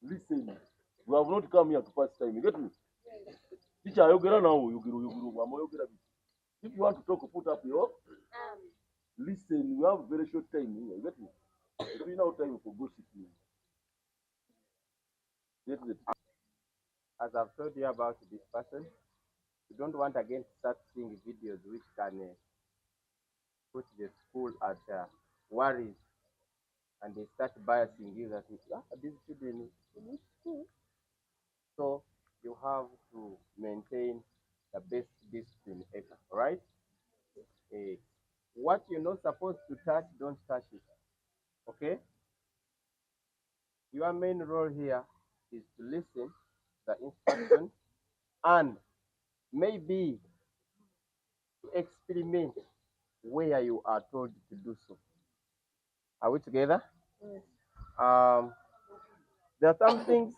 Listen, we have not come here to pass time. You get me? Teacher, you get now. If you want to talk, put up your. Listen, we have very short time here. You get me? If we now time for gossiping. Get it? As I've told you about this person, you don't want again to start seeing videos which can put the school at worries, and they start biasing you that these children in school. So you have to maintain the best discipline ever, right? What you're not supposed to touch, don't touch it. Okay? Your main role here is to listen to the instruction and maybe to experiment where you are told to do so. Are we together? Yes. There are some things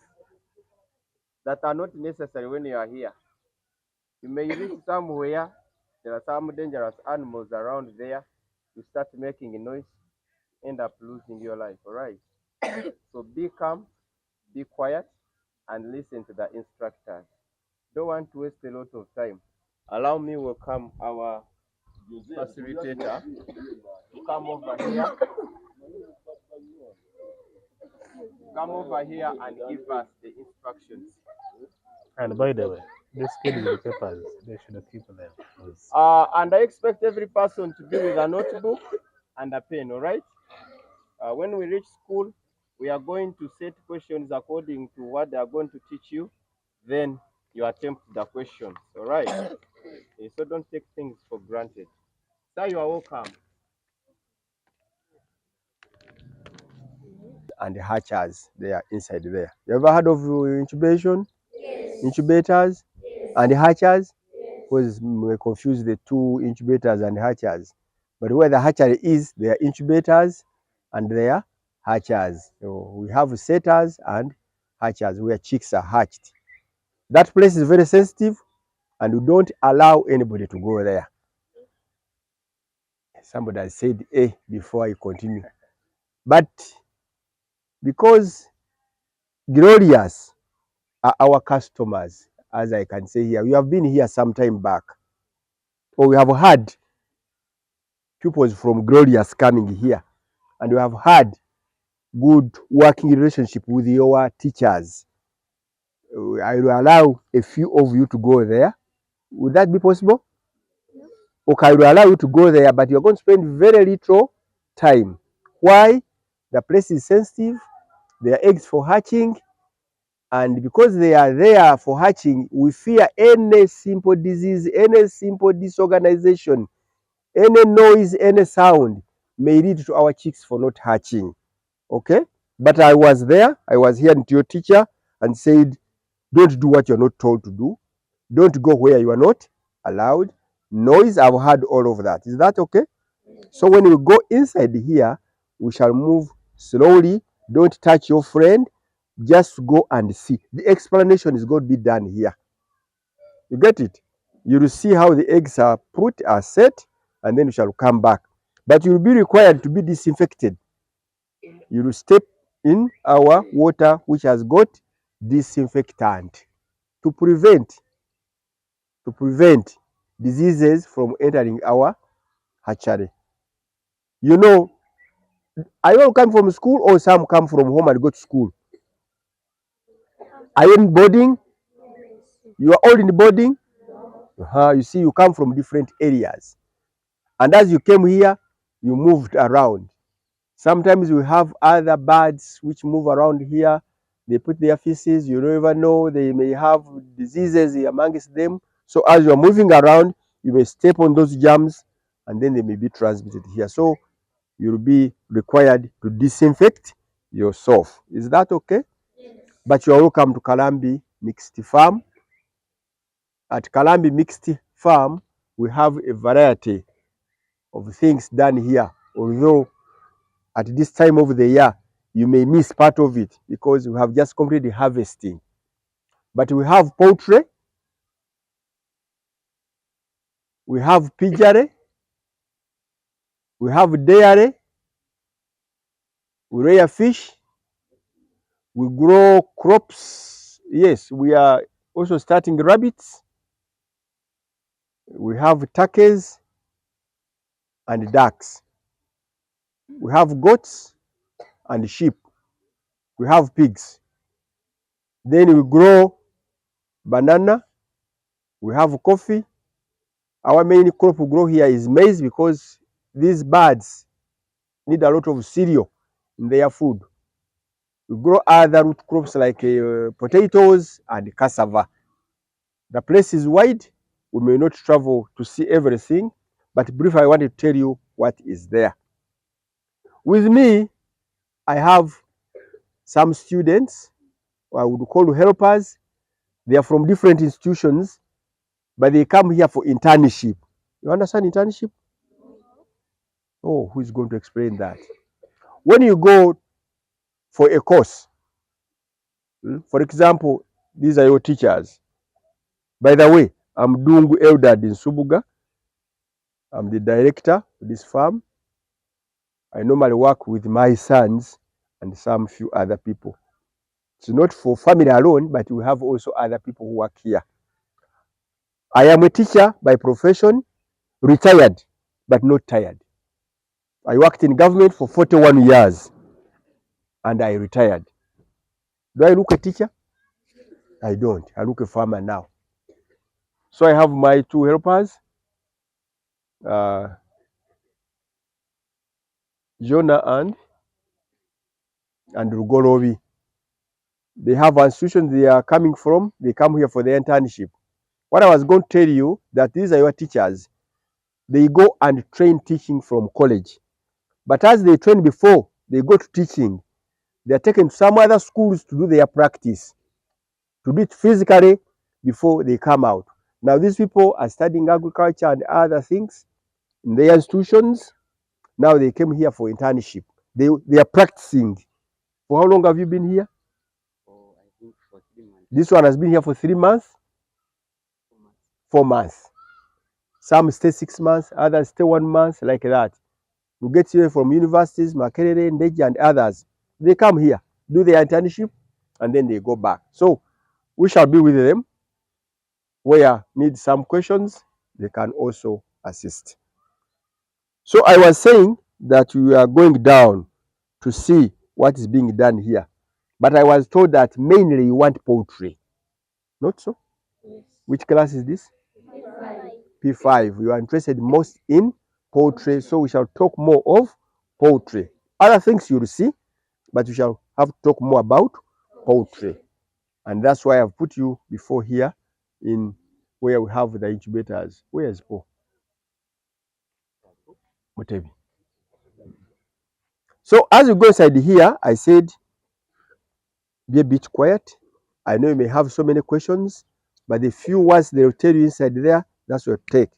that are not necessary when you are here. You may reach somewhere, there are some dangerous animals around there. You start making a noise, end up losing your life, all right? So be calm, be quiet, and listen to the instructors. Don't want to waste a lot of time. Allow me welcome our facilitator to come over here. Come over here and give us the instructions. And by the way, this kid with the papers, they should keep them. And I expect every person to be with a notebook and a pen, all right? When we reach school, we are going to set questions according to what they are going to teach you. Then you attempt the questions, all right? So don't take things for granted. Sir, you are welcome. And hatchers, they are inside there. You ever heard of incubation? Yes. Incubators? Yes. And hatchers? Because we confuse the two, incubators and hatchers. But where the hatchery is, there are incubators and there are hatchers. So we have setters and hatchers where chicks are hatched. That place is very sensitive and we don't allow anybody to go there. Somebody has said A before I continue. But because Glorious are our customers, as I can say here, we have been here some time back, or we have had pupils from Glorious coming here, and we have had good working relationship with your teachers. I will allow a few of you to go there. Would that be possible? Yes. Okay, I will allow you to go there, but you're going to spend very little time. Why? The place is sensitive. There are eggs for hatching. And because they are there for hatching, we fear any simple disease, any simple disorganization, any noise, any sound may lead to our chicks for not hatching. Okay? But I was there, I was here to your teacher and said, don't do what you're not told to do. Don't go where you are not allowed. Noise, I've heard all of that. Is that okay? So when we go inside here, we shall move slowly. Don't touch your friend. Just go and see. The explanation is going to be done here. You get it? You will see how the eggs are put, are set, and then you shall come back. But you will be required to be disinfected. You will step in our water which has got disinfectant to prevent diseases from entering our hatchery. You know, are you all come from school or some come from home and go to school? Are you in boarding? You are all in boarding? You see, you come from different areas. And as you came here, you moved around. Sometimes we have other birds which move around here. They put their feces. You don't even know. They may have diseases amongst them. So as you are moving around, you may step on those germs and then they may be transmitted here. So you'll be required to disinfect yourself. Is that okay? Yes. But you are welcome to Kalambi Mixed Farm. At Kalambi Mixed Farm, we have a variety of things done here. Although at this time of the year, you may miss part of it because we have just completed harvesting. But we have poultry, we have piggery, we have dairy, We rear fish. We grow crops. Yes, we are also starting rabbits. We have turkeys and ducks. We have goats and sheep. We have pigs. Then we grow banana. We have coffee. Our main crop we grow here is maize because these birds need a lot of cereal in their food. We grow other root crops like potatoes and cassava. The place is wide. We may not travel to see everything, but briefly I want to tell you what is there. With me, I have some students, I would call helpers. They are from different institutions, but they come here for internship. You understand internship? Oh, who is going to explain that? When you go for a course, for example, these are your teachers. By the way, I'm Dungu Eldad in Subuga. I'm the director of this farm. I normally work with my sons and some few other people. It's not for family alone, but we have also other people who work here. I am a teacher by profession, retired, but not tired. I worked in government for 41 years and I retired. Do I look a teacher? I don't. I look a farmer now. So I have my two helpers, Jonah and Rugorovi. They have institutions they are coming from. They come here for the internship. What I was going to tell you, that these are your teachers. They go and train teaching from college. But as they train before they go to teaching, they are taken to some other schools to do their practice, to do it physically before they come out. Now these people are studying agriculture and other things in their institutions. Now they came here for internship. They are practicing. For how long have you been here? I think for 3 months. This one has been here for 3 months? 4 months. Some stay 6 months, others stay 1 month, like that. You get here from universities, Makerere, Ndeji, and others. They come here, do their internship, and then they go back. So we shall be with them. Where need some questions, they can also assist. So I was saying that we are going down to see what is being done here. But I was told that mainly you want poultry. Not so? Yes. Which class is this? P.5. P5. You are interested most in poultry, so we shall talk more of poultry. Other things you'll see, but we shall have to talk more about poultry. And that's why I've put you before here in where we have the incubators. Where is Paul? Mutebi. So as you go inside here, I said, be a bit quiet. I know you may have so many questions, but the few words they'll tell you inside there, that's your take.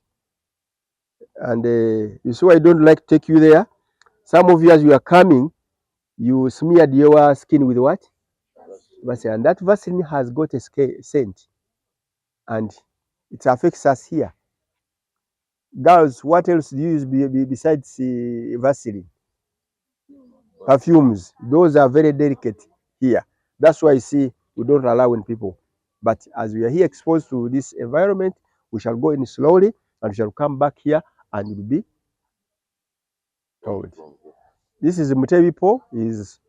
And you see why I don't like to take you there. Some of you, as you are coming, you smeared your skin with what? Vaseline. And that Vaseline has got a scent, and it affects us here. Girls, what else do you use besides Vaseline? Perfumes. Those are very delicate here. That's why I see we don't allow in people. But as we are here exposed to this environment, we shall go in slowly and we shall come back here and will be told. This is Mutebi Po. He is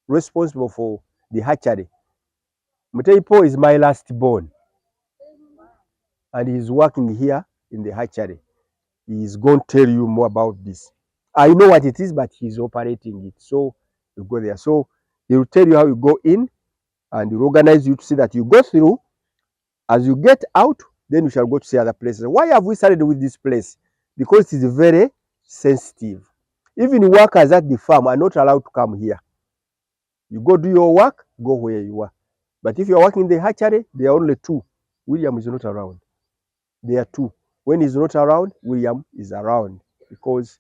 responsible for the hatchery. Mutebi Po is my last born, and he is working here in the hatchery. He is going to tell you more about this. I know what it is, but he's operating it. So you go there. So he will tell you how you go in, and he'll organize you to see that you go through. As you get out, then you shall go to see other places. Why have we started with this place? Because it is very sensitive. Even workers at the farm are not allowed to come here. You go do your work, go where you are. But if you are working in the hatchery, there are only two. William is not around. There are two. When he's not around, William is around, because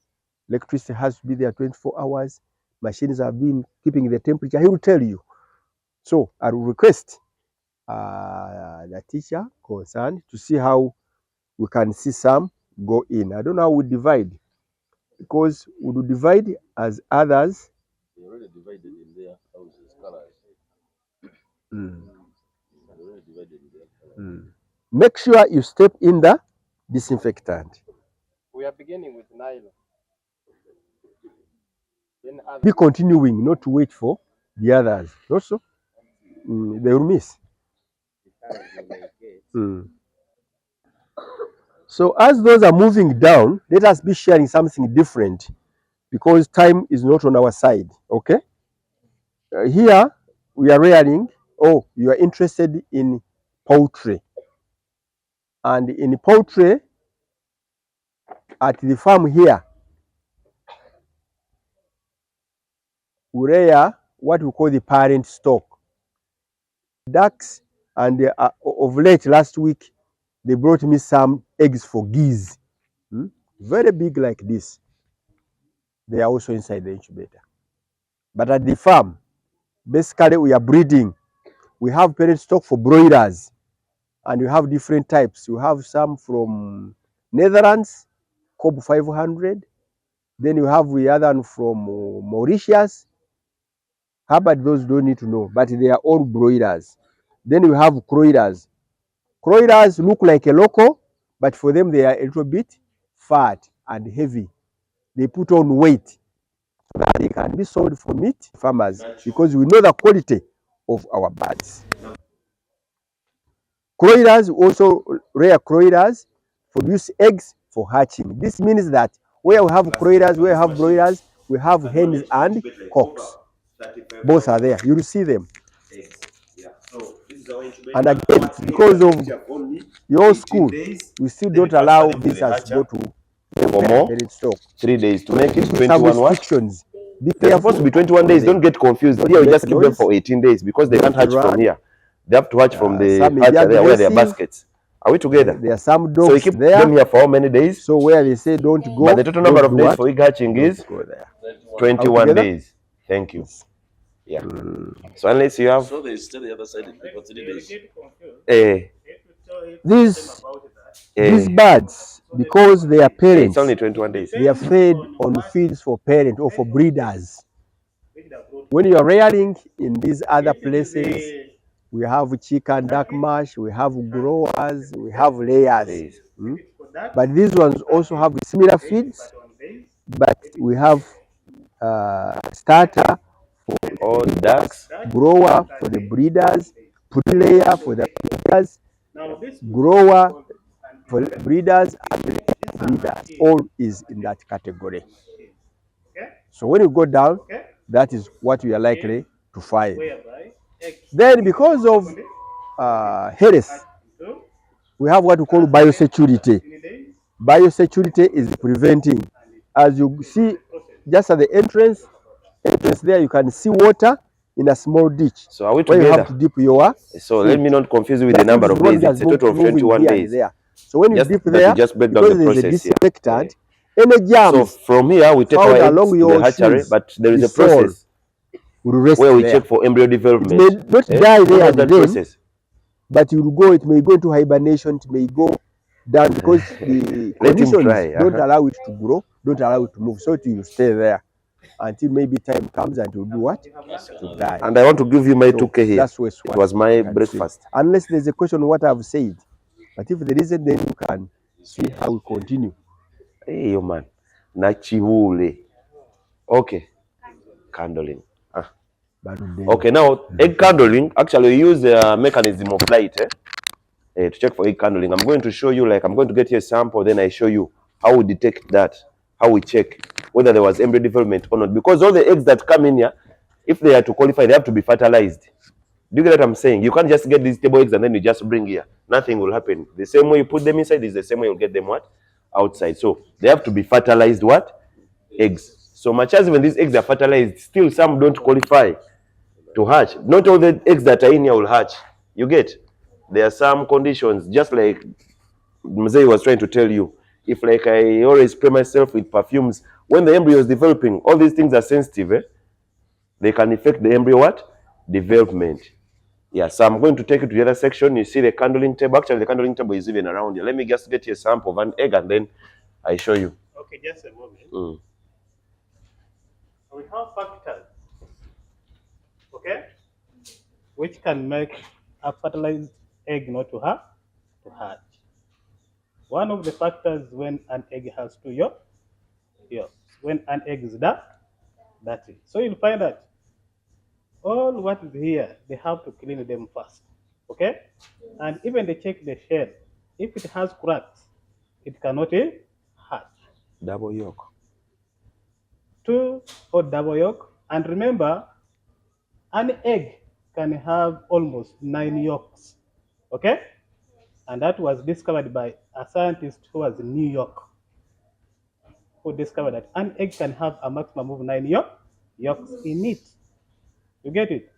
electricity has to be there 24 hours. Machines have been keeping the temperature. He will tell you. So I will request the teacher concerned to see how we can see some go in. I don't know how we divide, because we will divide as others. Mm. Make sure you step in the disinfectant. We are beginning with nylon. Then Be continuing, not to wait for the others. Also, they will miss. So as those are moving down, let us be sharing something different because time is not on our side. Okay. Here we are rearing. Oh, you are interested in poultry, and in poultry at the farm here, we rear what we call the parent stock. Ducks, and of late last week, they brought me some eggs for geese. Very big like this. They are also inside the incubator. But at the farm, basically we are breeding. We have parent stock for broilers, and we have different types. We have some from Netherlands, P.5. Then you have the other one from Mauritius. How about those don't need to know, but they are all broilers. Then you have croilers. Croilers look like a local, but for them they are a little bit fat and heavy. They put on weight so that they can be sold for meat farmers because we know the quality of our birds. Croilers, also rare croilers, produce eggs for hatching. This means that where we have croilers, where we have broilers, we have hens and cocks. Both are there. You will see them. And again, because of your school, we still don't allow visitors to go to for more parent stock. 3 days to make it Some 21 what? restrictions. Be They're careful. supposed to be 21 days. Don't get confused. Don't Here we make just keep them noise. for 18 days because they can't Don't hatch from run. here. They have to hatch from the Some may be hatcher there where there are aggressive. baskets. Are we together? There are some So we dogs keep there. them here for how many days? So where they say don't go, But the total number of don't do days what? for egg hatching Don't is go there. 21 together? days. Thank you. Yeah. So unless you have So they stay the other side for 3 days. These birds, because they are parents, it's only 21 days. they are fed on feeds for parent or for breeders. When you are rearing in these other places, we have chicken, duck mash, we have growers, we have layers. But these ones also have similar feeds, but we have starter for All ducks. grower for the breeders, pre-layer for the breeders, grower for breeders, and breeders. All is in that category. So when you go down, that is what you are likely to find. Then because of health, we have what we call biosecurity. Biosecurity is preventing. As you see, just at the entrance there, you can see water in a small ditch. So are we where you have together? to dip your So food. let me not confuse you with the number of days. It's a total of 21 days. There. So when you Just dip that there, we just break down because the there is a process here. disinfectant, any So germs from here we take our found eggs along to the your hatchery, shoes, but there is the a process soul will rest where we there. check for embryo It development. may not die What there was and that then, process? but it may go into hibernation, it may go down because the Let him conditions try. don't allow it to grow, don't allow it to move. So it will stay there until maybe time comes and it will do what? To die. And I want to give you my So 2K here. that's It was my breakfast. Unless there's a question on what I've said. But if there isn't, then you can see how we continue. Hey, yo man. Nachihule. Okay. Candling. Okay, now egg candling, actually we use the mechanism of light to check for egg candling. I'm going to show you, I'm going to get you a sample, then I show you how we detect that, how we check whether there was embryo development or not. Because all the eggs that come in here, if they are to qualify, they have to be fertilized. Do you get what I'm saying? You can't just get these table eggs and then you just bring here. Nothing will happen. The same way you put them inside is the same way you'll get them what? Outside. So they have to be fertilized what? Eggs. So much as when these eggs are fertilized, still some don't qualify to hatch. Not all the eggs that are in here will hatch. You get? There are some conditions, just like Mzee was trying to tell you. If I always spray myself with perfumes, when the embryo is developing, all these things are sensitive. They can affect the embryo what? Development. Yeah, so I'm going to take you to the other section. You see the candling table. Actually, the candling table is even around here. Let me just get you a sample of an egg and then I show you. Okay, just a moment. We have factors. Okay? which can make a fertilized egg not to hatch. One of the factors when an egg has two yolks, when an egg is dirty. So you'll find that all what is here, they have to clean them first. Okay? And even they check the shell. If it has cracks, it cannot hatch. Double yolk. Two or double yolk. And remember, an egg can have almost 9 yolks. Okay? And that was discovered by a scientist who was in New York, who discovered that an egg can have a maximum of 9 yolks in it. You get it?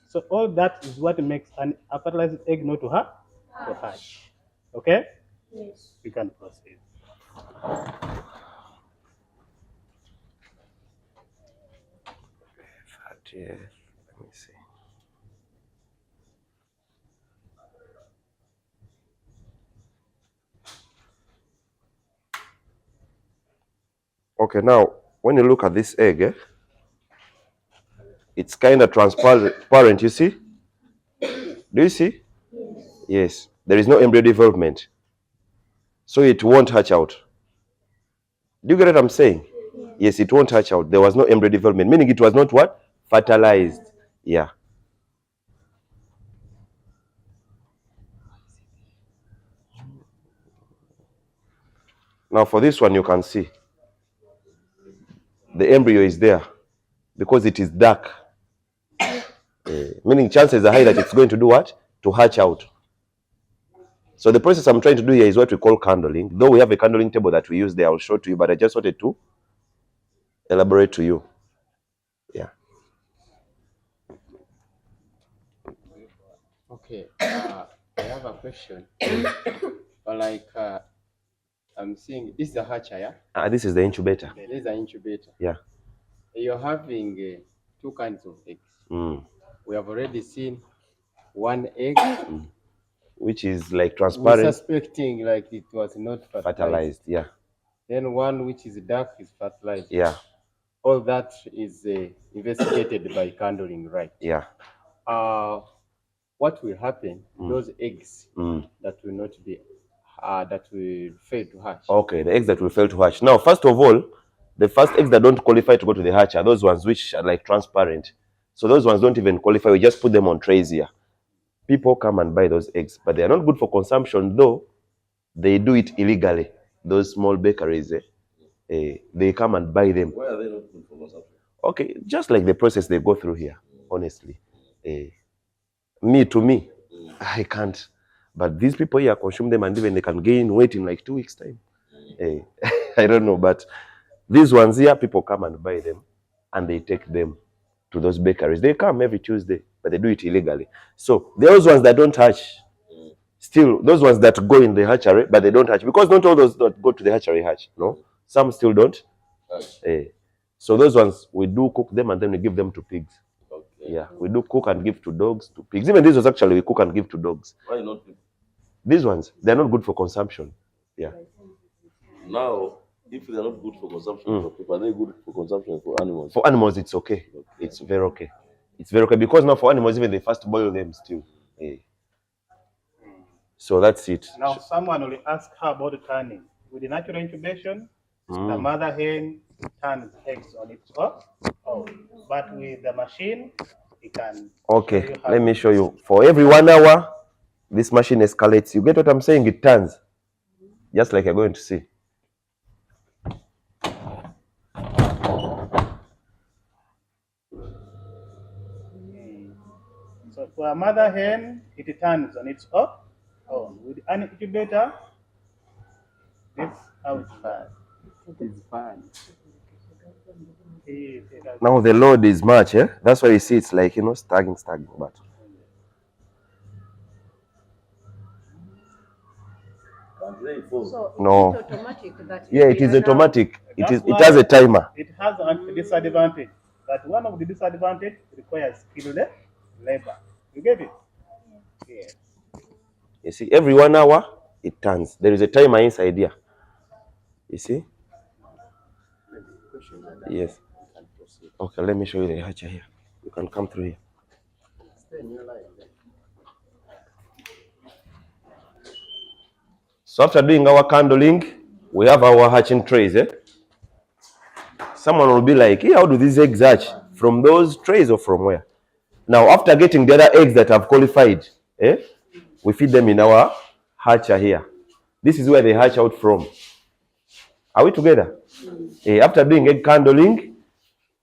So all that is what makes a fertilized egg not to hatch. Okay? Yes. You can proceed. Yeah, let me see. Okay, now when you look at this egg, it's kind of transparent, you see? Do you see? Yes. Yes, there is no embryo development. So it won't hatch out. Do you get what I'm saying? Yes, it won't hatch out. There was no embryo development, meaning it was not what? Fertilized. Yeah. Now for this one, you can see the embryo is there because it is dark. Meaning chances are high that it's going to do what? To hatch out. So the process I'm trying to do here is what we call candling. Though we have a candling table that we use there, I'll show to you, but I just wanted to elaborate to you. Yeah. Okay. I have a question. Like, I'm seeing this is the hatcher, yeah? This is the incubator. This is the incubator. Yeah. You're having two kinds of eggs. Mm. We have already seen one egg, which is like we're transparent, suspecting like it was not fertilized. Yeah. Then one which is dark is fertilized. Yeah. All that is investigated by candling, right? Yeah. What will happen? Those eggs that will not be that will fail to hatch. Okay, the eggs that will fail to hatch. Now, first of all, the first eggs that don't qualify to go to the hatch are those ones which are like transparent. So those ones don't even qualify. We just put them on trays here. People come and buy those eggs, but they are not good for consumption, though they do it illegally. Those small bakeries, they come and buy them. Why are they not good for consumption? Okay, just like the process they go through here, honestly. Me, I can't. But these people here consume them and even they can gain weight in like 2 weeks' time. I don't know, but these ones here, people come and buy them and they take them to those bakeries. They come every Tuesday, but they do it illegally. So those ones that don't hatch, still, those ones that go in the hatchery, but they don't hatch, because not all those that go to the hatchery hatch, no? Some still don't. So those ones, we do cook them and then we give them to pigs. Okay. Yeah, we do cook and give to dogs, to pigs. Even these ones actually we cook and give to dogs. Why not? These ones, they're not good for consumption. Yeah. Now, if they're not good for consumption for people, are they good for consumption for animals? For animals, it's okay. It's very okay. It's very okay, because now for animals, even they first boil them still. So that's it. Now someone will ask how about turning. With the natural incubation, the mother hen turns eggs on its own. But with the machine, it can. Okay, let me show you. For every 1 hour, this machine escalates. You get what I'm saying? It turns. Just like you're going to see. So for a mother hen, it turns on its own. With an incubator, this outside. It's fine. Now the load is much, That's why you see it's like, stagging, but. So No. it's automatic that Yeah, it is automatic. It has a timer. It has a disadvantage. But one of the disadvantages requires skilled labor. You get it? Yes. You see, every 1 hour, it turns. There is a timer inside here. You see? Yes. Okay, let me show you the hatcher here. You can come through here. So after doing our candling, we have our hatching trays. Someone will be like, hey, how do these eggs hatch? From those trays or from where? Now, after getting the other eggs that have qualified, we feed them in our hatcher here. This is where they hatch out from. Are we together? After doing egg candling,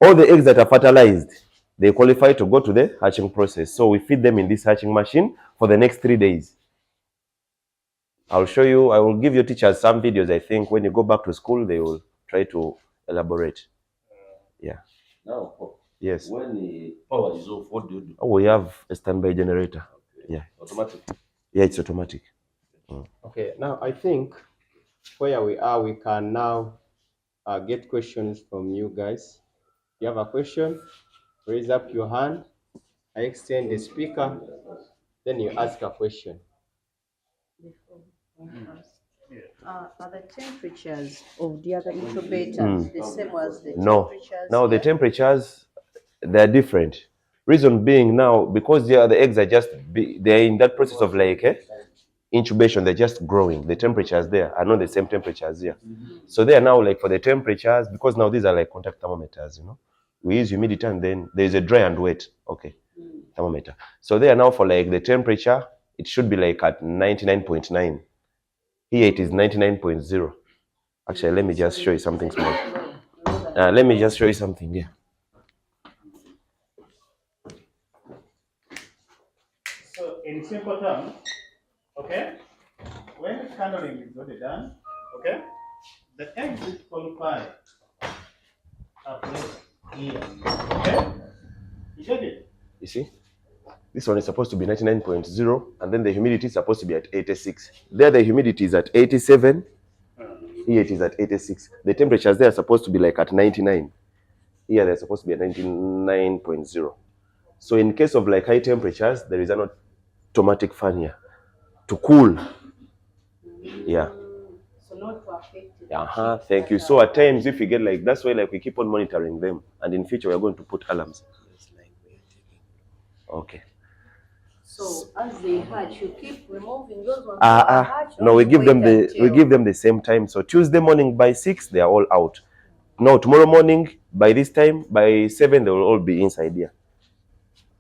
all the eggs that are fertilized, they qualify to go to the hatching process. So we feed them in this hatching machine for the next 3 days. I'll show you, I will give your teachers some videos. I think when you go back to school, they will try to elaborate. Yeah. Now, yes. When the power is off, what do you do? Oh, we have a standby generator. Okay. Yeah. Automatic? Yeah, it's automatic. Okay, now I think where we are, we can now get questions from you guys. If you have a question, raise up your hand. I extend the speaker, then you ask a question. Are the temperatures of the other incubators the same as the No. temperatures? Now the temperatures, they're different. Reason being now, because the eggs are just, they're in that process of like incubation, they're just growing. The temperatures there are not the same temperatures here. So they are now like for the temperatures, because now these are like contact thermometers, We use humidity and then there's a dry and wet, thermometer. So they are now for like the temperature, it should be like at 99.9. Here it is 99.0. Actually, let me just show you something small. Let me just show you something here. So in simple terms, okay, when candling is already done, okay, the eggs which qualify are placed here, okay? You get it? You see? This one is supposed to be 99.0, and then the humidity is supposed to be at 86. There the humidity is at 87. Here it is at 86. The temperatures there are supposed to be like at 99. Here they're supposed to be at 99.0. So in case of like high temperatures, there is an automatic fan here to cool. Yeah. So not to affect it. Thank you. So at times if you get like, that's why like we keep on monitoring them, and in future we're going to put alarms. Okay. So as they hatch, you keep removing those ones that are hatched? No, we give them the same time. So Tuesday morning by 6, they are all out. No, tomorrow morning by this time, by 7, they will all be inside here.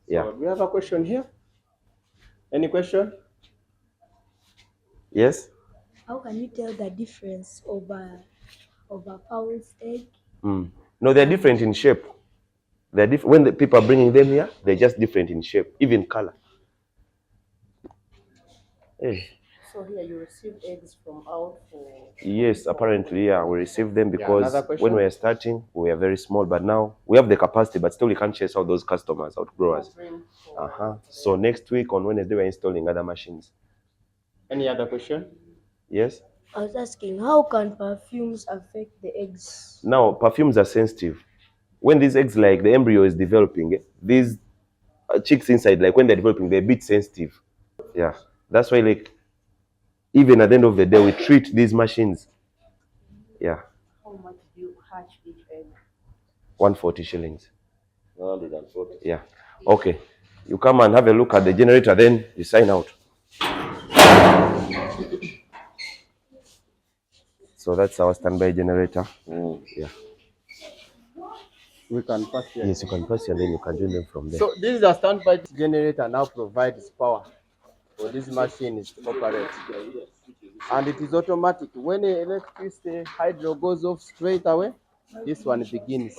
Yeah. So, we have a question here. Any question? Yes? How can you tell the difference of a fowl's egg? No, they're different in shape. They're when the people are bringing them here, they're just different in shape, even color. Hey. So here you receive eggs from out for... Yes, apparently, yeah, we receive them because when we were starting, we were very small, but now we have the capacity, but still we can't chase out those customers, outgrowers. So next week on Wednesday, we're installing other machines. Any other question? Yes? I was asking, how can perfumes affect the eggs? Now, perfumes are sensitive. When these eggs, like the embryo is developing, these chicks inside, like when they're developing, they're a bit sensitive. Yeah, that's why like, even at the end of the day, we treat these machines. Yeah. How much do you hatch each egg? 140 shillings. 140. Yeah. Okay. You come and have a look at the generator, then you sign out. So that's our standby generator. Yeah. We can pass here. Yes, you can press and then you can join them from there. So this is a standby generator now provides power for this machine is to operate. And it is automatic. When the electricity hydro goes off straight away, this one begins.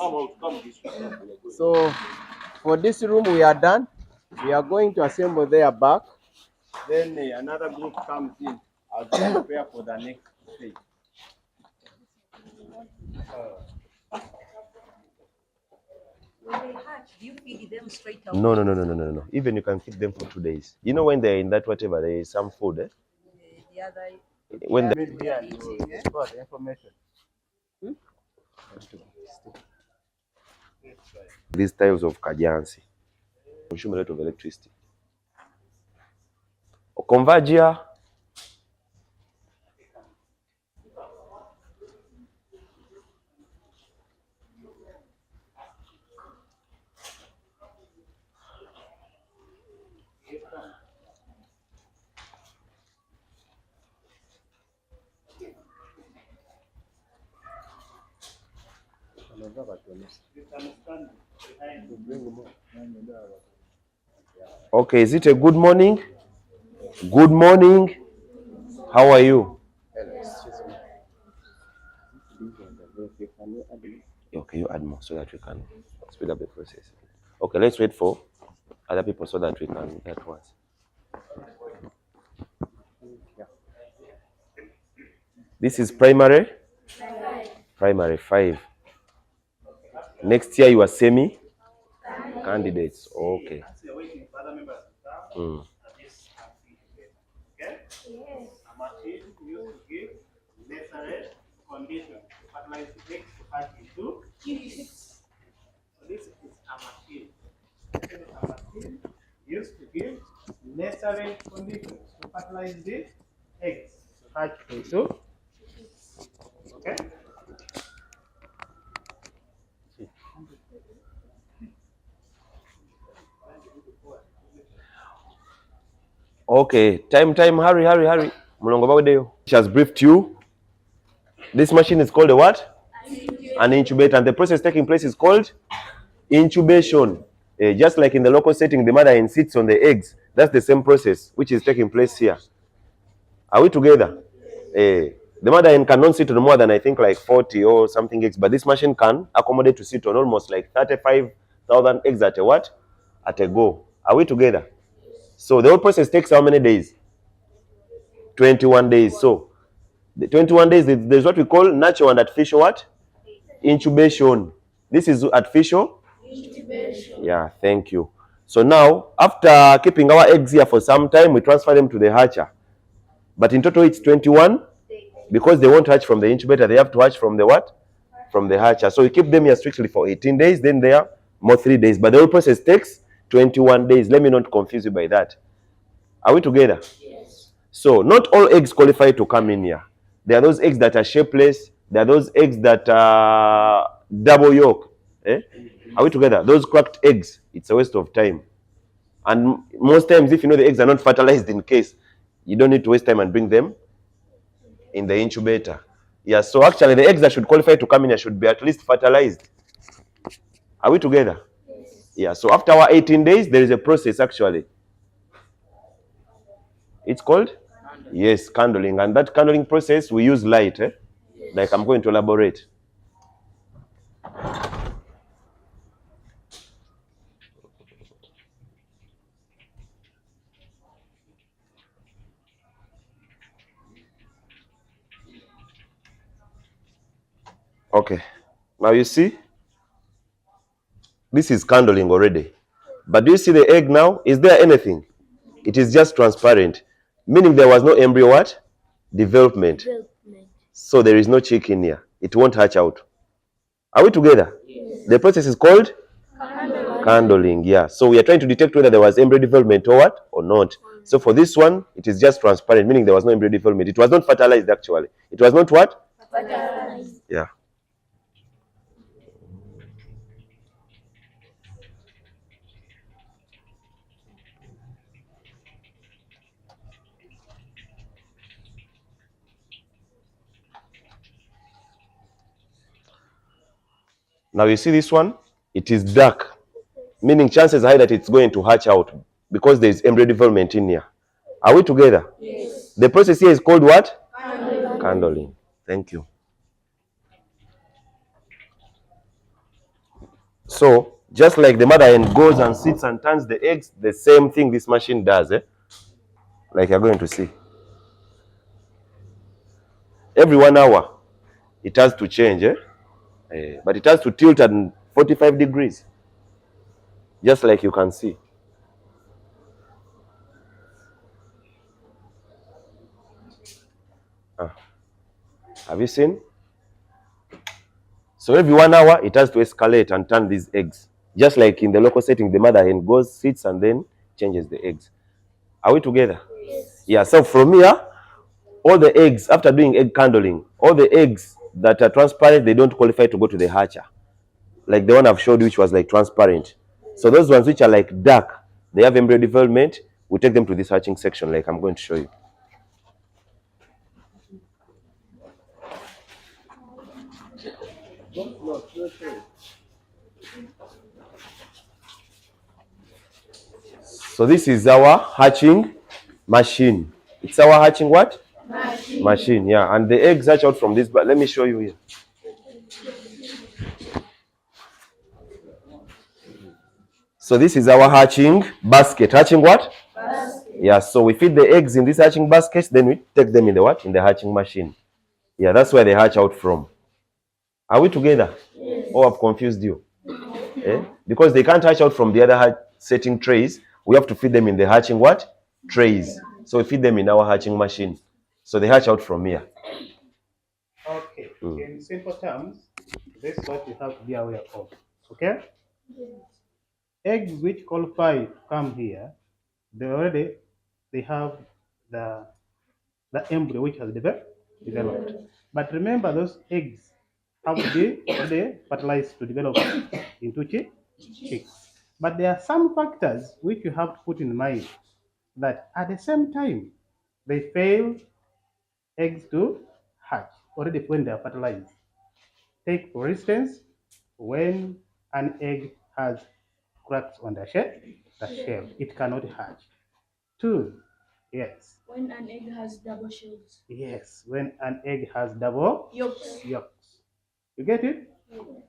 So for this room we are done. We are going to assemble their back. Then another group comes in as we prepare for the next stage. When they hatch, do you feed them straight away? No. Even you can keep them for 2 days. You know when they're in that whatever, there is some food. The other... When Here you record the information. these types of kajansi consume a lot of electricity. Converge here. Okay, is it a good morning? Good morning. How are you? Okay, you add more so that we can speed up the process. Okay, let's wait for other people so that we can get once. This is primary? Primary 5. Next year you are semi? Candidates. Okay. Mm. Okay? A machine used to give necessary conditions to fertilize eggs to hatch into chicks. So this is a machine. This is a machine used to give necessary conditions to fertilize the eggs to hatch into. Okay? Okay, time, hurry. She has briefed you. This machine is called a what? An incubator. And the process taking place is called incubation. Just like in the local setting, the mother hen sits on the eggs. That's the same process which is taking place here. Are we together? The mother hen cannot sit on more than I think like 40 or something eggs, but this machine can accommodate to sit on almost like 35,000 eggs at a what? At a go. Are we together? So the whole process takes how many days? 21 days. So the 21 days, there's what we call natural and artificial what? Incubation. This is artificial? Incubation. Yeah, thank you. So now, after keeping our eggs here for some time, we transfer them to the hatcher. But in total, it's 21. Because they won't hatch from the incubator, they have to hatch from the what? From the hatcher. So we keep them here strictly for 18 days, then they are more 3 days. But the whole process takes 21 days. Let me not confuse you by that. Are we together? Yes. So not all eggs qualify to come in here. There are those eggs that are shapeless. There are those eggs that are double yolk. Are we together? Those cracked eggs, it's a waste of time. And most times, if you know the eggs are not fertilized in case, you don't need to waste time and bring them in the incubator. Yeah, so actually the eggs that should qualify to come in here should be at least fertilized. Are we together? Yes. Yeah, so after our 18 days, there is a process actually. It's called? Yes, candling. And that candling process, we use light, like I'm going to elaborate. Okay, now you see, this is candling already. But do you see the egg now? Is there anything? It is just transparent, meaning there was no embryo what? Development. So there is no chick in here. It won't hatch out. Are we together? Yes. The process is called? Candling, yeah. So we are trying to detect whether there was embryo development or what? Or not. So for this one, it is just transparent, meaning there was no embryo development. It was not fertilized actually. It was not what? Fertilized. Yeah. Now you see this one? It is dark, meaning chances are high that it's going to hatch out because there is embryo development in here. Are we together? Yes. The process here is called what? Candling. Candling. Thank you. So, just like the mother hen goes and sits and turns the eggs, the same thing this machine does, like you're going to see. Every 1 hour, it has to change, but it has to tilt at 45 degrees, just like you can see. Have you seen? So every 1 hour, it has to escalate and turn these eggs. Just like in the local setting, the mother hen goes, sits, and then changes the eggs. Are we together? Yes. Yeah, so from here, all the eggs, after doing egg candling, all the eggs that are transparent, they don't qualify to go to the hatcher. Like the one I've showed you, which was like transparent. So those ones which are like dark, they have embryo development, we take them to this hatching section, like I'm going to show you. So this is our hatching machine. It's our hatching what? Machine, yeah. And the eggs hatch out from this, but let me show you here. So this is our hatching basket. Hatching what? Basket. Yeah, so we feed the eggs in this hatching basket, then we take them in the what? In the hatching machine. Yeah, that's where they hatch out from. Are we together? Yes. Or I've confused you? Eh? Because they can't hatch out from the other setting trays. We have to feed them in the hatching what? Trays. So we feed them in our hatching machine. So they hatch out from here. Okay. In simple terms, this is what you have to be aware of. Okay? Eggs which qualify to come here, they have the embryo which has developed. But remember, those eggs have to be already fertilized to develop into chicks. But there are some factors which you have to put in mind that at the same time they fail eggs to hatch already when they are fertilized. Take for instance, when an egg has cracks on the shell, it cannot hatch. 2, yes. When an egg has double shells. Yes, when an egg has double yolks. You get it?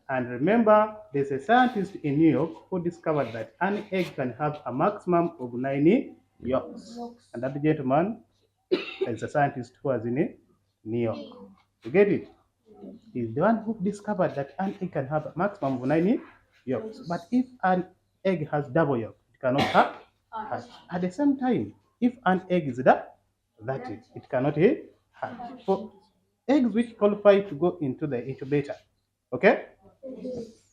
And remember, there's a scientist in New York who discovered that an egg can have a maximum of 9 yolks. And that gentleman is a scientist who was in New York. You get it? He's the one who discovered that an egg can have a maximum of 9 yolks. But if an egg has double yolk, it cannot hatch. At the same time, if an egg is that it cannot hatch. For eggs which qualify to go into the incubator, okay?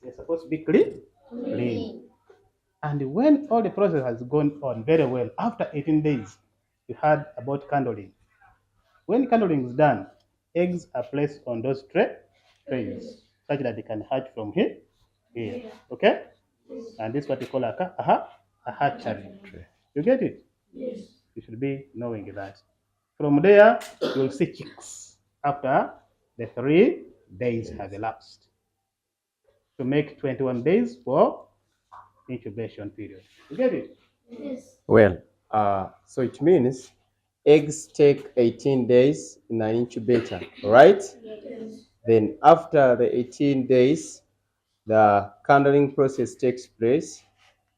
They're supposed to be clean. And when all the process has gone on very well, after 18 days, you heard about candling. When candling is done, eggs are placed on those trays such that they can hatch from here. Okay? And this is what we call a hatchery. You get it? Yes. You should be knowing that. From there, you'll see chicks after the 3 days have elapsed to make 21 days for incubation period. You get it? Yes. Well, so it means eggs take 18 days in an incubator, right? Yes. Then after the 18 days, the candling process takes place.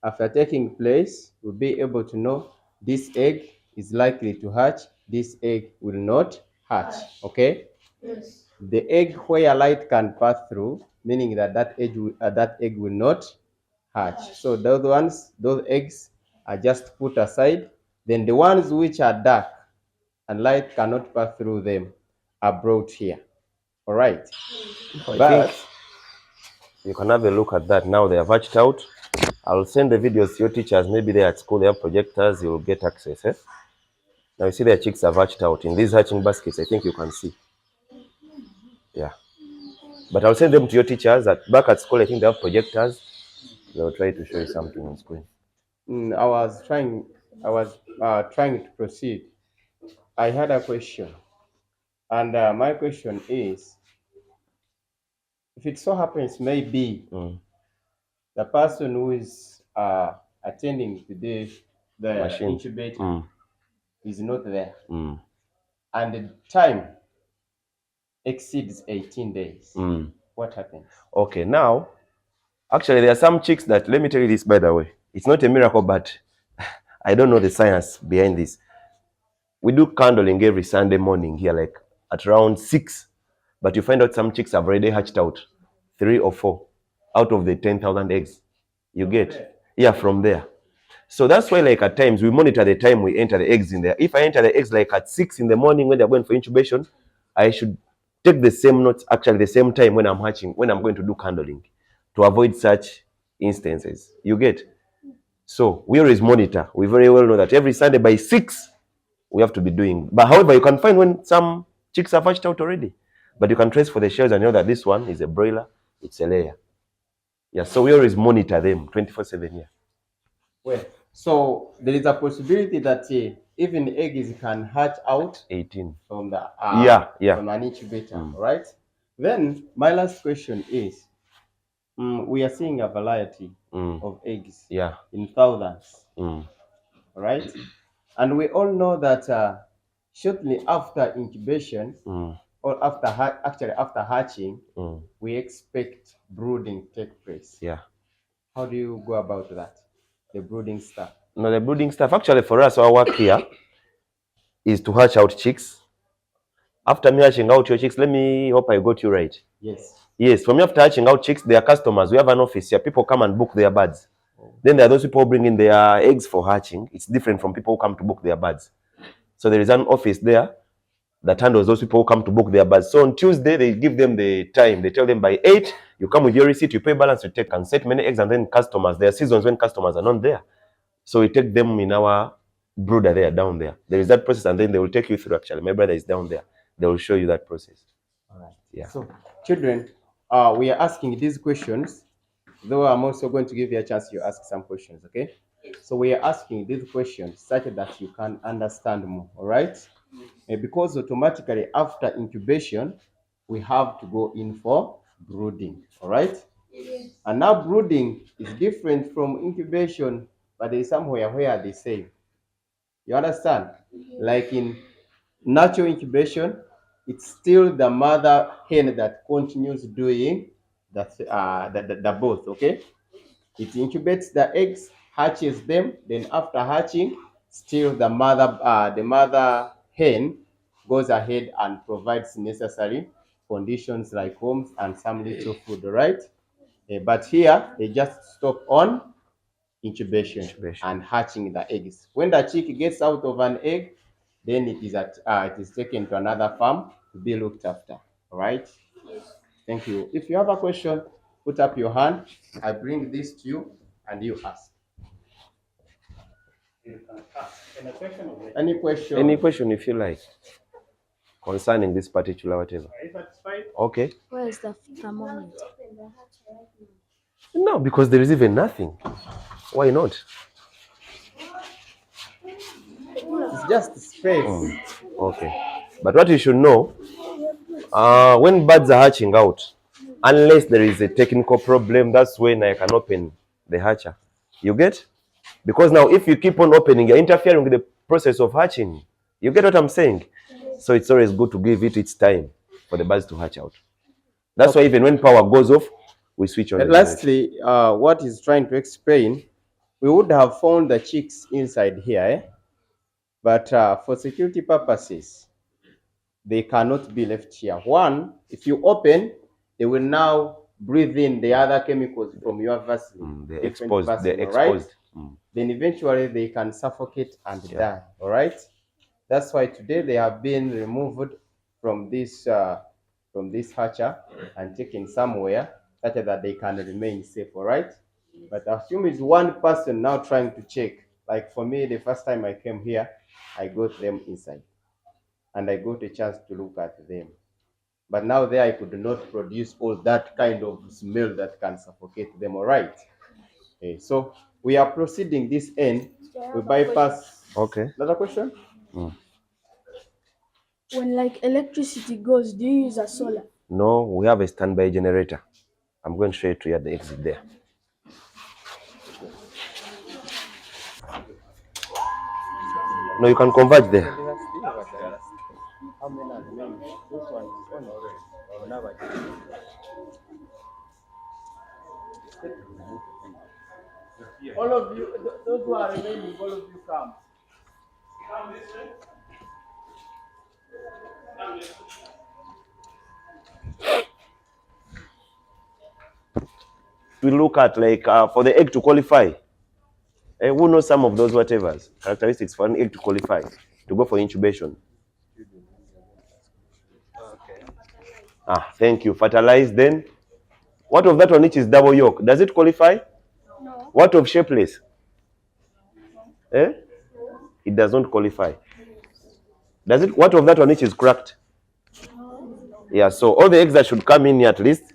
After taking place, we'll be able to know this egg is likely to hatch, this egg will not hatch, okay? Yes. The egg where light can pass through, meaning that that egg will not hatch. So those eggs are just put aside. Then the ones which are dark and light cannot pass through them are brought here. All right. I think you can have a look at that now. They have hatched out. I'll send the videos to your teachers. Maybe they're at school, they have projectors, you'll get access. Eh? Now you see their chicks have hatched out in these hatching baskets. I think you can see. Yeah. But I'll send them to your teachers. Back at school, I think they have projectors. They'll try to show you something on screen. I was trying to proceed. I had a question. And my question is, if it so happens maybe the person who is attending to the machine incubator is not there, and the time exceeds 18 days, what happens? Okay, now, actually there are some chicks that, let me tell you this by the way, it's not a miracle, but I don't know the science behind this. We do candling every Sunday morning here, like at around 6, but you find out some chicks have already hatched out 3 or 4 out of the 10,000 eggs. You get? Yeah, from there. So that's why, like, at times we monitor the time we enter the eggs in there. If I enter the eggs like at 6 in the morning when they're going for incubation, I should take the same notes, actually the same time when I'm hatching, when I'm going to do candling, to avoid such instances. You get? So we always monitor. We very well know that every Sunday by 6 we have to be doing. But however, you can find when some chicks have hatched out already, but you can trace for the shells and know that this one is a broiler, it's a layer. Yeah, so we always monitor them 24/7 here. Well, so there is a possibility that even eggs can hatch out 18 from the from an incubator, right? Then my last question is, we are seeing a variety of eggs in thousands. all right? And we all know that shortly after incubation, or actually after hatching, we expect brooding take place. Yeah. How do you go about that? The brooding stuff. No, the brooding stuff. Actually, for us, our work here is to hatch out chicks. After me hatching out your chicks, hope I got you right. Yes. Yes, for me after hatching out chicks, they are customers. We have an office here. People come and book their birds. Then there are those people who bring in their eggs for hatching. It's different from people who come to book their birds. So there is an office there that handles those people who come to book their birds. So on Tuesday, they give them the time. They tell them by 8, you come with your receipt, you pay balance, you take and set many eggs, and then customers. There are seasons when customers are not there. So we take them in our brooder there, down there. There is that process, and then they will take you through actually. My brother is down there. They will show you that process. All right. Yeah. So, children, we are asking these questions, though I'm also going to give you a chance to ask some questions, okay? So we are asking these questions such that you can understand more, all right? Because automatically after incubation, we have to go in for brooding, all right? Yes. And now brooding is different from incubation, but there is somewhere where they say, you understand? Yes. Like in natural incubation, it's still the mother hen that continues doing the both, okay? It incubates the eggs, hatches them, then after hatching, still the mother hen goes ahead and provides necessary conditions like homes and some little food, right? But here, they just stop on incubation and hatching the eggs. When the chick gets out of an egg, then it is taken to another farm to be looked after. All right? Thank you. If you have a question, put up your hand. I bring this to you and you ask. Any question? Any question if you like concerning this particular whatever. Are you satisfied? Okay. Where is the thermometer? No, because there is even nothing. Why not? It's just space. Okay. But what you should know, when birds are hatching out, unless there is a technical problem, that's when I can open the hatcher. You get? Because now if you keep on opening, you're interfering with the process of hatching. You get what I'm saying? So it's always good to give it its time for the birds to hatch out. That's why even when power goes off, we switch on. And lastly, what he's trying to explain, we would have found the chicks inside here, but for security purposes, they cannot be left here. One, if you open, they will now breathe in the other chemicals from your vessel. They're exposed. Right? Then eventually they can suffocate and die. All right. That's why today they have been removed from this hatcher and taken somewhere such that they can remain safe. All right. But assume it's one person now trying to check. Like for me, the first time I came here, I got them inside, and I got a chance to look at them. But now there I could not produce all that kind of smell that can suffocate them, all right? Okay, so we are proceeding this end. We bypass. Okay. Another question? When like electricity goes, do you use a solar? No, we have a standby generator. I'm going to show you to you at the exit there. No, you can convert there. All of you, those who are remaining, all of you come. Come this way. Come this way. We look at like for the egg to qualify. Who knows some of those whatevers, characteristics for an egg to qualify, to go for incubation? Okay. Thank you. Fertilize then. What of that one which is double yolk? Does it qualify? No. What of shapeless? It does not qualify. Does it? What of that one which is cracked? No. Yeah, so all the eggs that should come in here at least,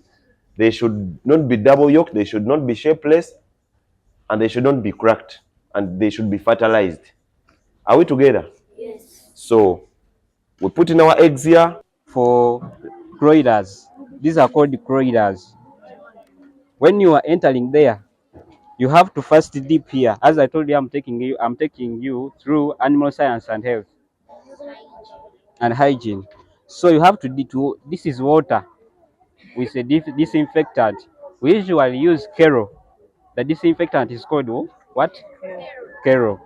they should not be double yolk, they should not be shapeless, and they should not be cracked, and they should be fertilized. Are we together? Yes. So we put in our eggs here. For croiders, these are called croiders. When you are entering there, you have to first dip here. As I told you, I'm taking you through animal science and health and hygiene. So you have to this is water with a disinfectant. We usually use Kero. The disinfectant is called what? Kero.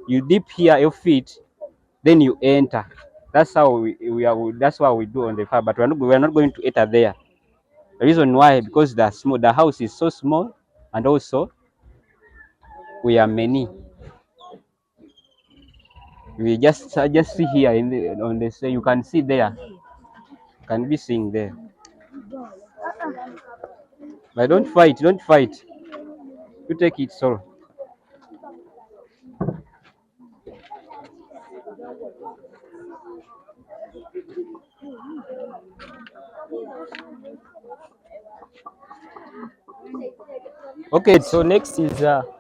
You dip here your feet, then you enter. That's how that's what we do on the farm. But we're not going to enter there. The reason why, because the house is so small, and also we are many. We just see here on the say you can see there. Can be seeing there. But don't fight, don't fight. You take it solo. Okay, So next is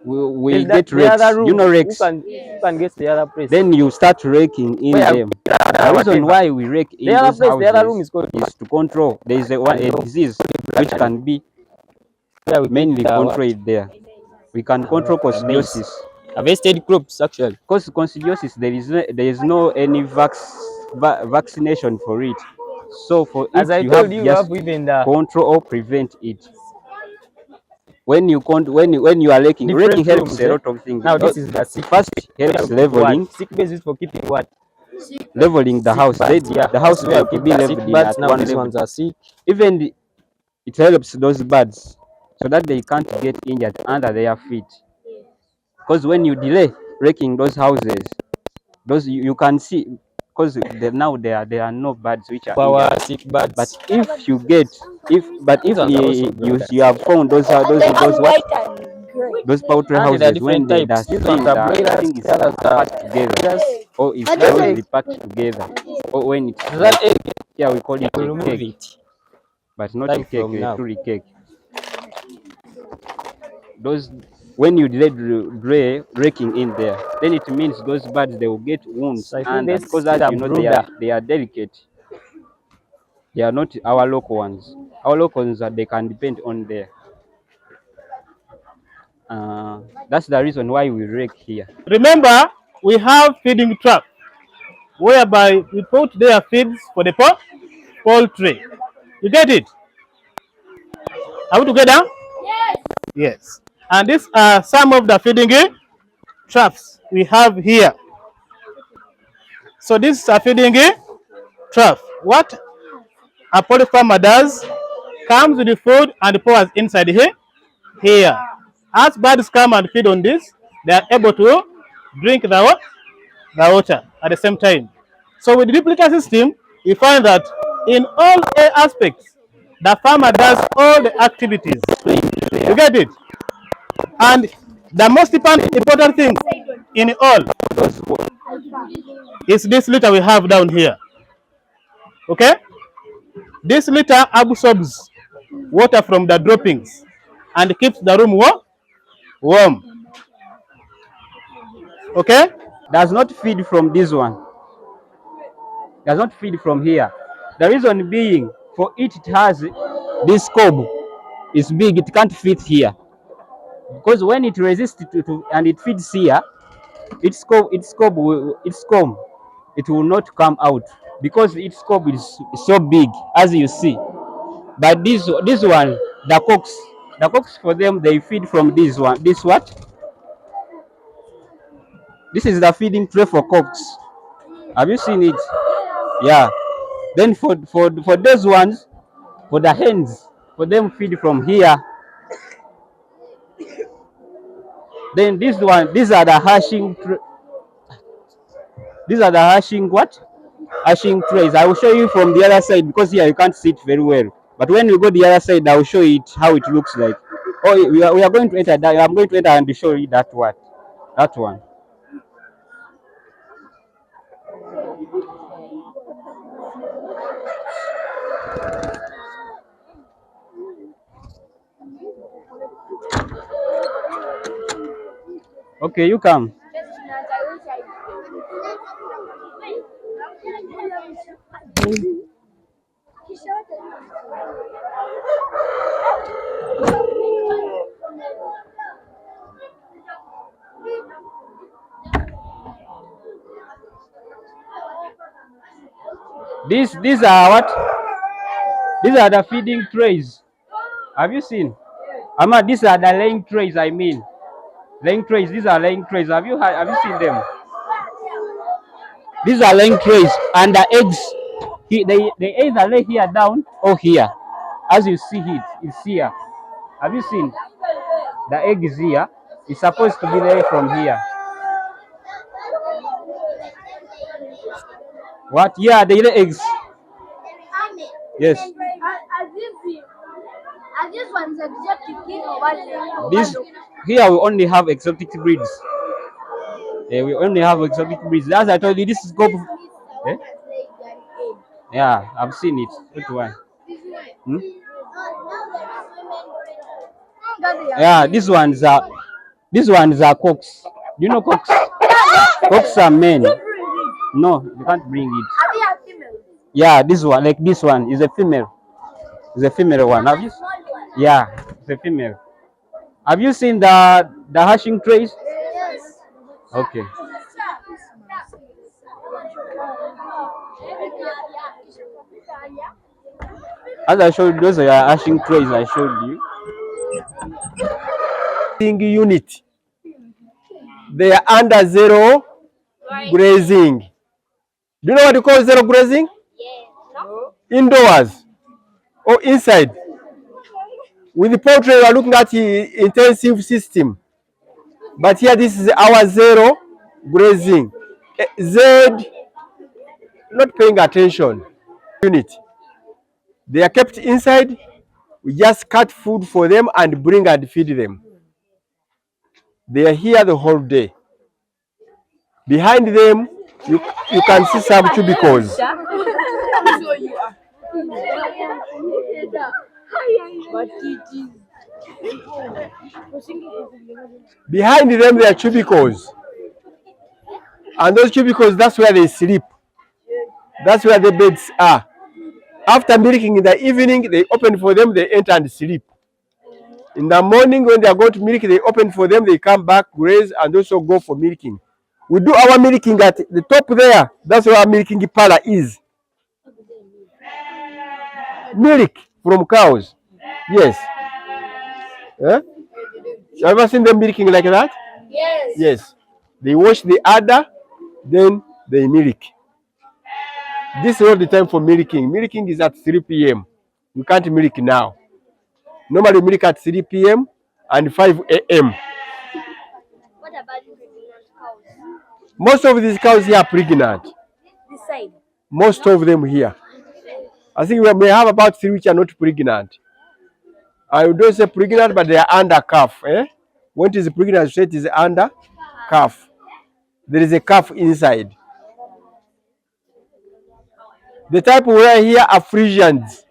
we get the rakes. other room. You know rakes. Who can guess the other place? Then you start raking in them. The reason why we rake in the other those place, houses the other room is called to control. There is a disease which can be mainly controlled there. We can control coccidiosis. Harvested crops actually. Because coccidiosis, there is no any vaccination for it. So for As it, I you told have you, just even the control or prevent it. When you are raking different helps rooms, a lot of things. Now this is the sick. First helps leveling. Sick base is for keeping what? Leveling the house. The house Where to be leveled in birds. at Now one these level. ones are sick. Even it helps those birds so that they can't get injured under their feet. Because when you delay raking those houses, those you can see, because now there are no birds which are Our injured. sick birds. But if you get if These ones are also you have found those what those poultry and there are houses when different types. These ones are broilers, thing is the others are packed together, just or is that closely egg. packed together, or when it's That like, egg, yeah, we call it we a remove cake, it. but not Time a cake, from a now. truly cake. Those when you delay raking in there, then it means those birds they will get wounds, So I think and this because is as a you know brooder. they are delicate. They are not our local ones. Our local ones they can depend on there. That's the reason why we rake here. Remember, we have feeding trap, whereby we put their feeds for the poultry. You get it? Are we together? Yes. And these are some of the feeding traps we have here. So this is a feeding trap. What a poultry farmer does, comes with the food and pours inside here. As birds come and feed on this, they are able to drink the water at the same time. So with the duplicate system, you find that in all aspects, the farmer does all the activities. You get it? And the most important thing in all is this litter we have down here. Okay? This litter absorbs water from the droppings and keeps the room warm. Okay? Does not feed from this one. Does not feed from here. The reason being, for it has this cob is big, it can't fit here. Because when it resists and it feeds here, its comb, it will not come out because its comb is so big, as you see. But this one, the cocks for them they feed from this one. This what? This is the feeding tray for cocks. Have you seen it? Yeah. Then for those ones, for the hens, for them feed from here. Then these are the hashing. These are the hashing what? Hashing trays. I will show you from the other side because here you can't see it very well. But when we go the other side, I will show it how it looks like. Oh, we are going to enter that. I'm going to enter and show you that one. That one. Okay, you come. These are what? These are the feeding trays. Have you seen? These are the laying trays. I mean, laying trays. These are laying trays. Have you seen them? These are laying trays, and the eggs. They either lay here down or here. As you see it's here. Have you seen? The egg is here. It's supposed to be laid from here. What? Yeah, they lay eggs. Yes. This here we only have exotic breeds. We only have exotic breeds. As I told you, this is go. Eh? Yeah, I've seen it. That's why. Hmm? Yeah, these ones are cocks. Do you know cocks? Cocks are men. No, you can't bring it. Yeah, this one is a female. It's a female one. Have you? Yeah, it's a female. Have you seen the hatching trays? Okay. As I showed you, those are hatching trays I showed you. Unit. They are under zero grazing. Do you know what you call zero grazing? Indoors or inside. With the poultry, we are looking at the intensive system. But here, this is our zero grazing. Z, not paying attention. Unit. They are kept inside. We just cut food for them and bring and feed them. They are here the whole day. Behind them, you can see some cubicles. Behind them, there are cubicles. And those cubicles, that's where they sleep. That's where the beds are. After milking in the evening, they open for them, they enter and sleep. In the morning, when they are going to milk, they open for them, they come back, graze, and also go for milking. We do our milking at the top there. That's where our milking parlor is. Milk from cows. Yes. Eh? You ever seen them milking like that? Yes. Yes. They wash the udder, then they milk. This is all the time for milking. Milking is at 3 p.m. We can't milk now. Normally milk at 3 p.m. and 5 a.m. What about pregnant cows? Most of these cows here are pregnant. This side? Most of them here. I think we may have about 3 which are not pregnant. I don't say pregnant, but they are under calf. When it is pregnant, it is under calf. There is a calf inside. The type we wear here are Frisians.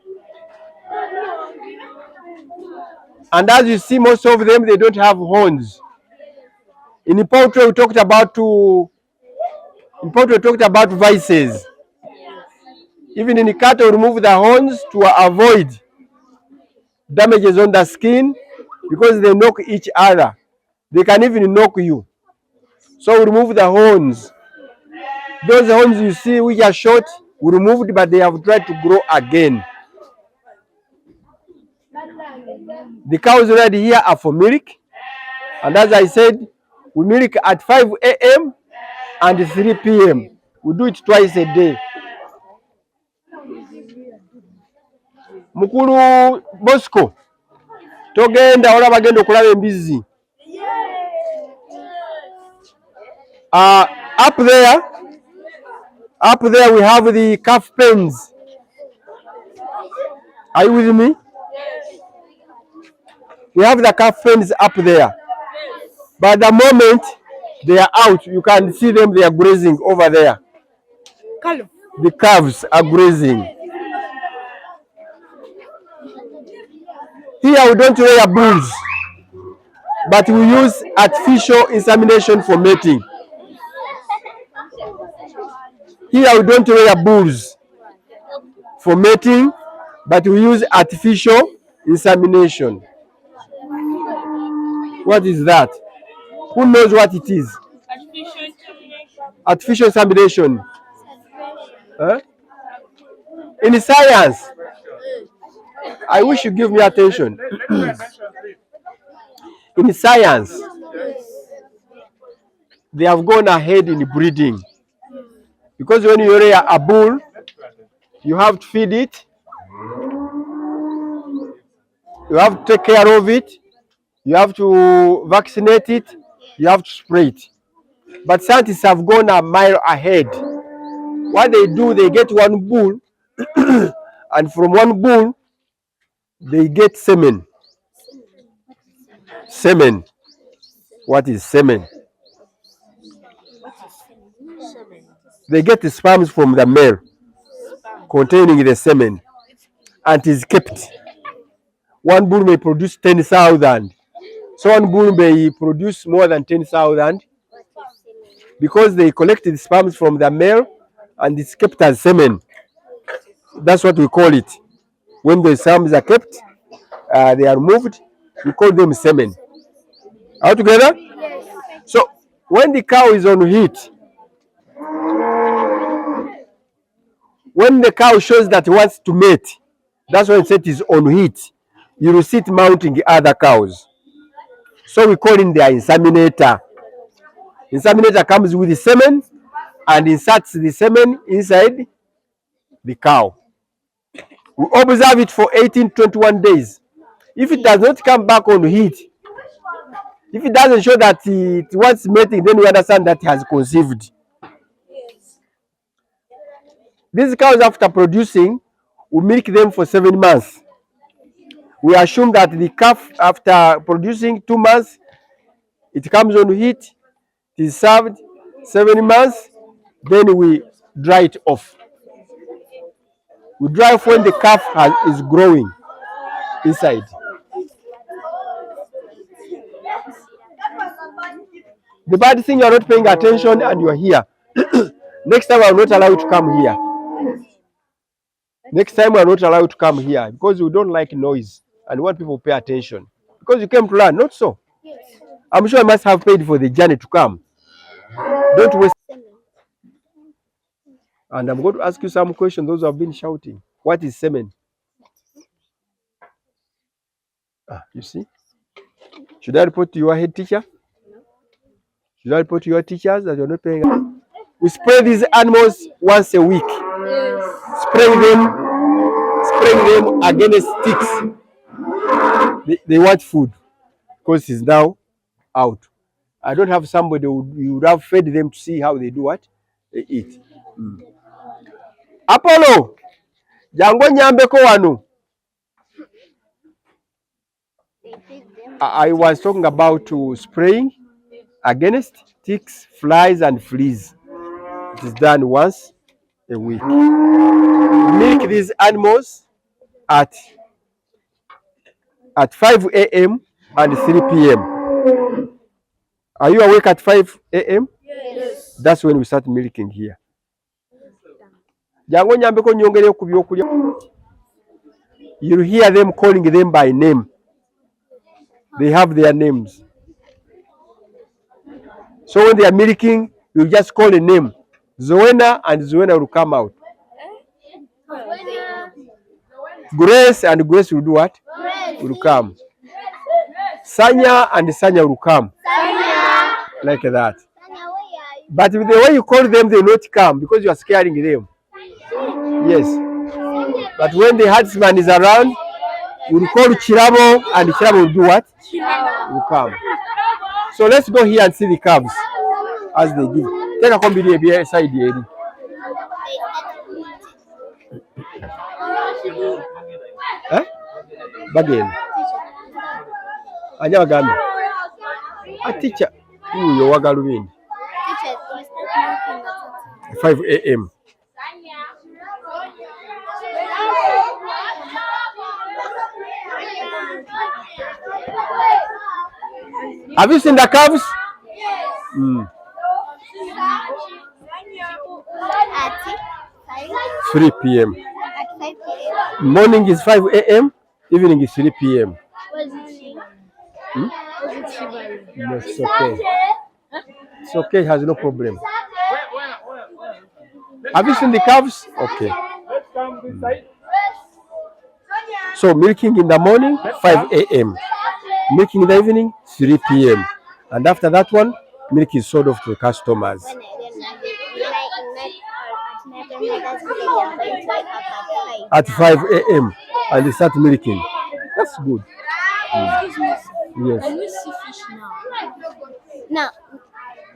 And as you see, most of them, they don't have horns. In the poultry, we talked about vices. Even in the cattle, we remove the horns to avoid damages on the skin because they knock each other. They can even knock you. So we remove the horns. Those horns you see which are short, we removed, but they have tried to grow again. The cows already here are for milk. And as I said, we milk at 5 a.m. and 3 p.m. We do it twice a day. Mukulu Bosco, togenda olaba genda okulaba embizi. Up there we have the calf pens. Are you with me? We have the calf pens up there. But the moment they are out, you can see them, they are grazing over there. The calves are grazing. Here we don't rear bulls, but we use artificial insemination for mating. Here we don't rear bulls for mating, but we use artificial insemination. What is that? Who knows what it is? Artificial insemination. Huh? In science, I wish you give me attention. In science, they have gone ahead in breeding. Because when you rear a bull, you have to feed it, you have to take care of it, you have to vaccinate it, you have to spray it. But scientists have gone a mile ahead. What they do, they get one bull, and from one bull, they get semen. Semen. What is semen? They get the sperms from the male containing the semen, and it is kept. One bull may produce 10,000. So one bull may produce more than 10,000 because they collect the sperms from the male and it's kept as semen. That's what we call it. When the sperms are kept, they are moved, we call them semen. All together? Yes. So when the cow is on heat, when the cow shows that it wants to mate, that's when it is on heat. You will see it mounting other cows. So we call it the inseminator. Inseminator comes with the semen and inserts the semen inside the cow. We observe it for 18 to 21 days. If it does not come back on heat, if it doesn't show that it wants mating, then we understand that it has conceived. These cows, after producing, we milk them for 7 months. We assume that the calf, after producing 2 months, it comes on heat, it is served 7 months, then we dry it off. We dry off when the calf is growing inside. The bad thing, you are not paying attention and you are here. Next time I will not allow you to come here. Next time I will not allow you to come here because you don't like noise and want people to pay attention. Because you came to learn, not so. I'm sure I must have paid for the journey to come. Don't waste. And I'm going to ask you some questions. Those who have been shouting. What is semen? You see? Should I report to your head teacher? Should I report to your teachers that you're not paying attention? We spray these animals once a week. Spraying them against ticks. They want food because it's now out. I don't have somebody you would have fed them to see how they do what? They eat. Apollo, jango nyambeko wano. I was talking about spraying against ticks, flies, and fleas. It is done once a week. Milk these animals at 5 a.m. and 3 p.m. Are you awake at 5 a.m.? Yes. That's when we start milking here. You'll hear them calling them by name. They have their names. So when they are milking, you just call a name. Zoena, and Zoena will come out. Grace, and Grace will do what? Will come. Sanya, and Sanya will come. Like that. But the way you call them, they will not come because you are scaring them. Yes. But when the herdsman is around, we'll call Chirabo, and Chirabo will do what? Will come. So let's go here and see the calves as they give. Take a combi here side here. Bagel. Anya wagami. A teacher. Uyo wagalubindi. 5 a.m. Have you seen the calves? Yes. 3 p.m. Morning is 5 a.m. Evening is 3 p.m. No, it's okay. It's okay, it has no problem. Have you seen the calves? Okay. So milking in the morning, 5 a.m. Milking in the evening, 3 p.m. And after that one, milk is sold off to customers. When at night, I'm going to wake up At 5 a.m. and they start milking. That's good. Excuse me, Yes. can we see fish now? Now,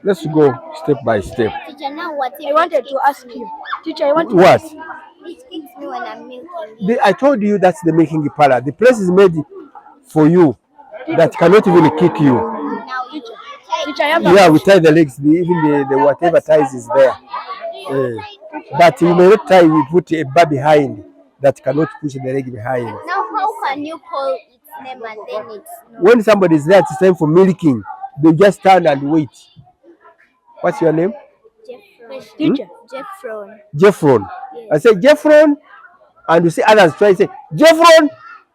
Let's go step by step. teacher, now what if I wanted to ask you. Teacher, I want to What? it kicks me when I'm milking? I told you that's the milking parlor. The place is made for you that cannot even kick you. Now, Teacher, I have a Yeah, we tie the legs, even the whatever ties is there. But you may not tie, we put a bar behind that cannot push the leg behind. now how can you call its name and then it's no? When somebody is there, it's time for milking. They just stand and wait. What's your name? Jeffron. teacher. Jeffron. Jeffron. I say Jeffron, and you see others try to say Jeffron.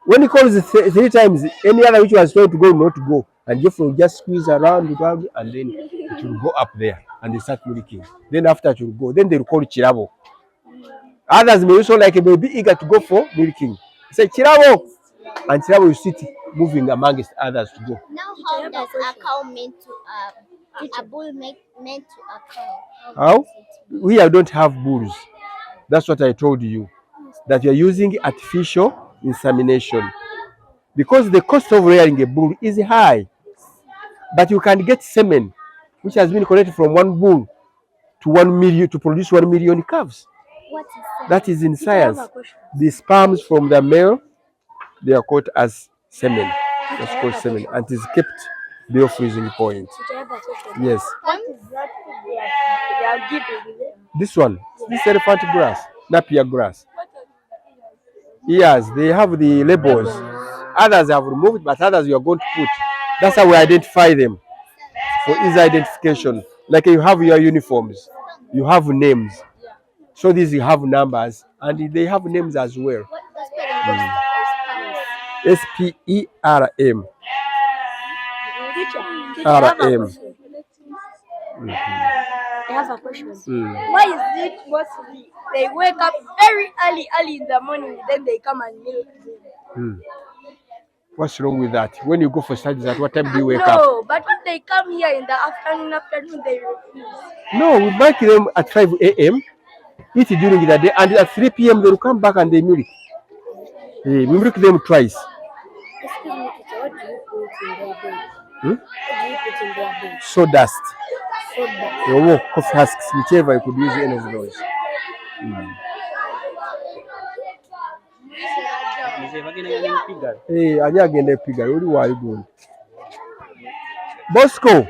When he calls three times, any other which was trying to go not to go, and Jeffron will just squeeze around, and then it will go up there and they start milking. Then after it will go, then they will call Chirabo. Others may also like may be eager to go for milking. Say Chirabo, and Chirabo will sit moving amongst others to go. Now how does a cow meant to a bull meant to a cow? How? We don't have bulls. That's what I told you. That you are using artificial insemination. Because the cost of rearing a bull is high. But you can get semen, which has been collected from one bull to 1 million to produce 1 million calves. What is that? That is in science. The sperms from the male, they are called as semen. That's called semen. And it is kept below freezing point. Teacher, I have a question. Yes. What is that they are giving them? This one, this elephant grass, napier grass. Yes, they have the labels. Others have removed, but others you are going to put. That's how we identify them for easy identification. Like you have your uniforms, you have names. So these you have numbers, and they have names as well. What the spelling SPERM. Teacher, I have a RM. question. I have a question. Mm. Why is it mostly they wake up very early in the morning, then they come and milk them? What's wrong with that? When you go for studies, at what time do you wake up? No, but when they come here in the afternoon, they refuse. No, we make them at 5 a.m., eat during the day, and at 3 p.m. they will come back and they milk. We milk them twice. Excuse me, teacher, what do you put in their bed? What do you put in their bed? Sawdust. Soda. Or coffee husks, whichever you could use any of those. Hey, I agenda pigar. What do you want? Bosco.